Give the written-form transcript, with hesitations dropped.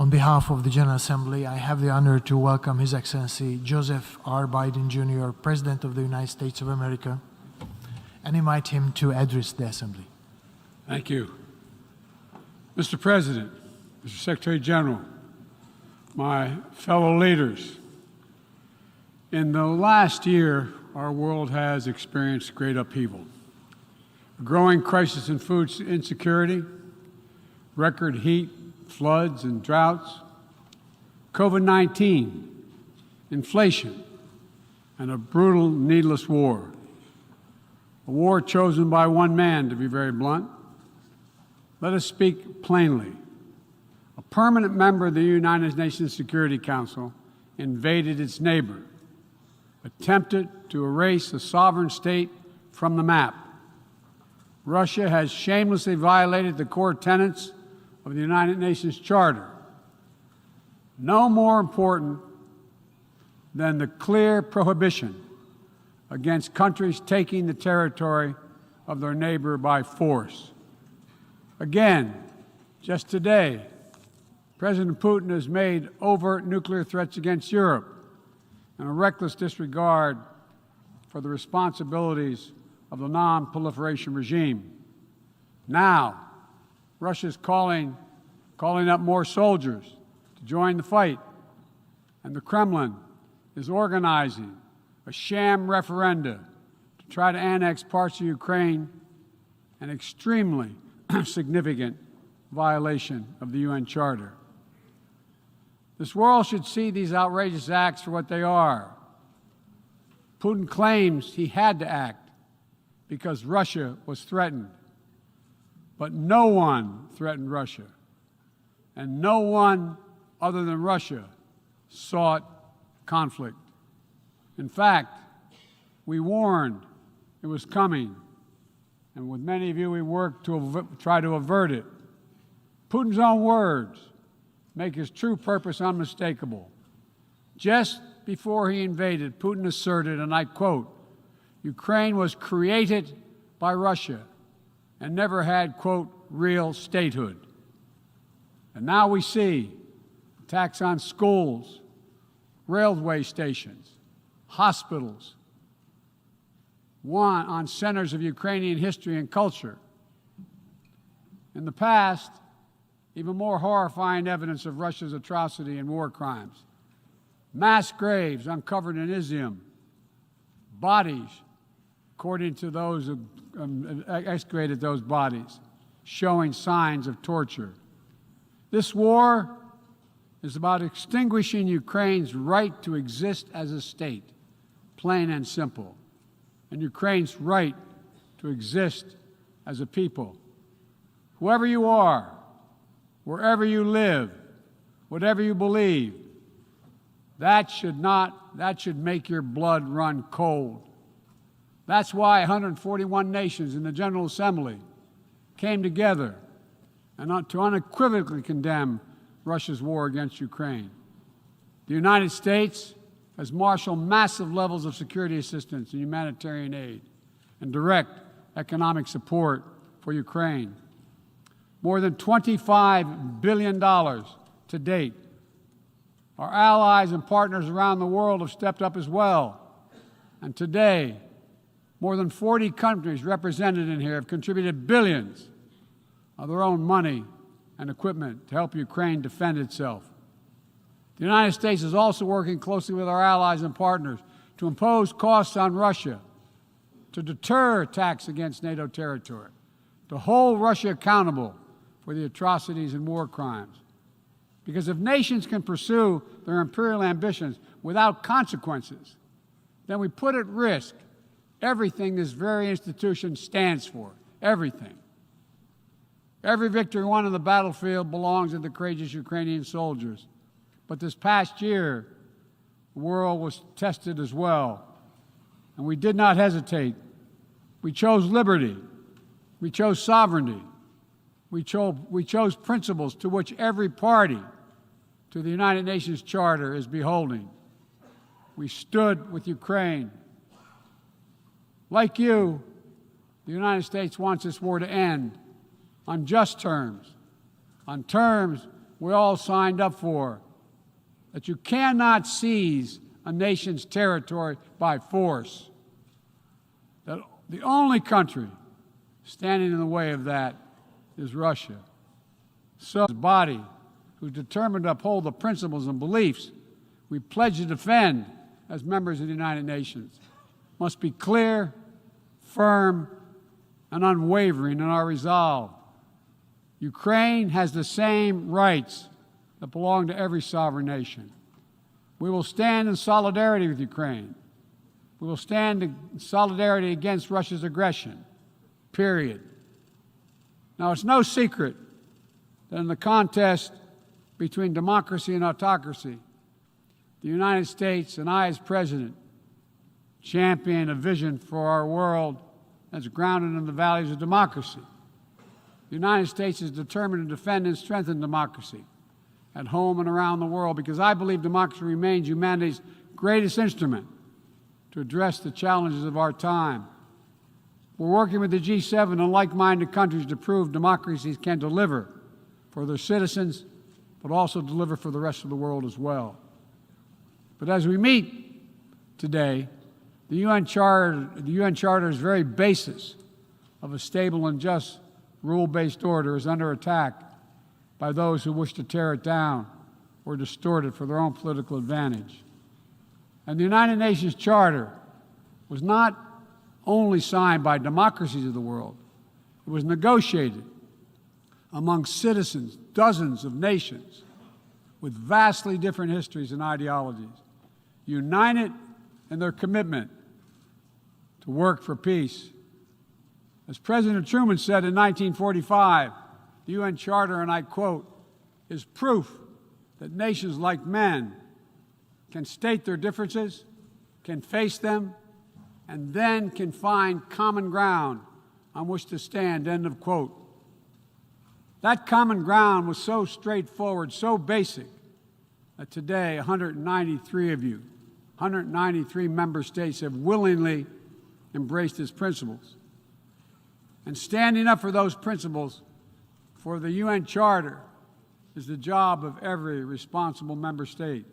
On behalf of the General Assembly, I have the honor to welcome His Excellency Joseph R. Biden, Jr., President of the United States of America, and invite him to address the Assembly. Thank you. Mr. President, Mr. Secretary General, my fellow leaders, in the last year, our world has experienced great upheaval. A growing crisis in food insecurity, record heat, floods and droughts, COVID-19, inflation, and a brutal, needless war. A war chosen by one man, to be very blunt. Let us speak plainly. A permanent member of the United Nations Security Council invaded its neighbor, attempted to erase a sovereign state from the map. Russia has shamelessly violated the core tenets of the United Nations Charter. No more important than the clear prohibition against countries taking the territory of their neighbor by force. Again, just today, President Putin has made overt nuclear threats against Europe and a reckless disregard for the responsibilities of the non-proliferation regime. Now, Russia's calling up more soldiers to join the fight, and the Kremlin is organizing a sham referenda to try to annex parts of Ukraine, an extremely significant violation of the UN Charter. This world should see these outrageous acts for what they are. Putin claims he had to act because Russia was threatened. But no one threatened Russia, and no one other than Russia sought conflict. In fact, we warned it was coming, and with many of you we worked to try to avert it. Putin's own words make his true purpose unmistakable. Just before he invaded, Putin asserted, and I quote, "Ukraine was created by Russia and never had, quote, real statehood." And now we see attacks on schools, railway stations, hospitals, on centers of Ukrainian history and culture. In the past, even more horrifying evidence of Russia's atrocity and war crimes. Mass graves uncovered in Izium, bodies, according to those who excavated those bodies, showing signs of torture. This war is about extinguishing Ukraine's right to exist as a state, plain and simple, and Ukraine's right to exist as a people. Whoever you are, wherever you live, whatever you believe, that should make your blood run cold. That's why 141 nations in the General Assembly came together and to unequivocally condemn Russia's war against Ukraine. The United States has marshaled massive levels of security assistance and humanitarian aid and direct economic support for Ukraine. More than $25 billion to date. Our allies and partners around the world have stepped up as well. And today, more than 40 countries represented in here have contributed billions of their own money and equipment to help Ukraine defend itself. The United States is also working closely with our allies and partners to impose costs on Russia, to deter attacks against NATO territory, to hold Russia accountable for the atrocities and war crimes. Because if nations can pursue their imperial ambitions without consequences, then we put at risk everything this very institution stands for, everything. Every victory won on the battlefield belongs to the courageous Ukrainian soldiers. But this past year, the world was tested as well. And we did not hesitate. We chose liberty. We chose sovereignty. We chose principles to which every party to the United Nations Charter is beholding. We stood with Ukraine. Like you, the United States wants this war to end on just terms, on terms we all signed up for, that you cannot seize a nation's territory by force. That the only country standing in the way of that is Russia. So, the body who's determined to uphold the principles and beliefs we pledge to defend as members of the United Nations must be clear, firm, and unwavering in our resolve. Ukraine has the same rights that belong to every sovereign nation. We will stand in solidarity with Ukraine. We will stand in solidarity against Russia's aggression, period. Now, it's no secret that in the contest between democracy and autocracy, the United States and I, as President, champion a vision for our world that's grounded in the values of democracy. The United States is determined to defend and strengthen democracy at home and around the world because I believe democracy remains humanity's greatest instrument to address the challenges of our time. We're working with the G7 and like-minded countries to prove democracies can deliver for their citizens, but also deliver for the rest of the world as well. But as we meet today, the UN Charter's very basis of a stable and just rule-based order is under attack by those who wish to tear it down or distort it for their own political advantage. And the United Nations Charter was not only signed by democracies of the world, it was negotiated among citizens, dozens of nations with vastly different histories and ideologies, united in their commitment to work for peace. As President Truman said in 1945, the UN Charter, and I quote, is proof that nations like men can state their differences, can face them, and then can find common ground on which to stand, end of quote. That common ground was so straightforward, so basic, that today 193 of you, 193 member states have willingly embraced its principles. And standing up for those principles, for the UN Charter, is the job of every responsible member state.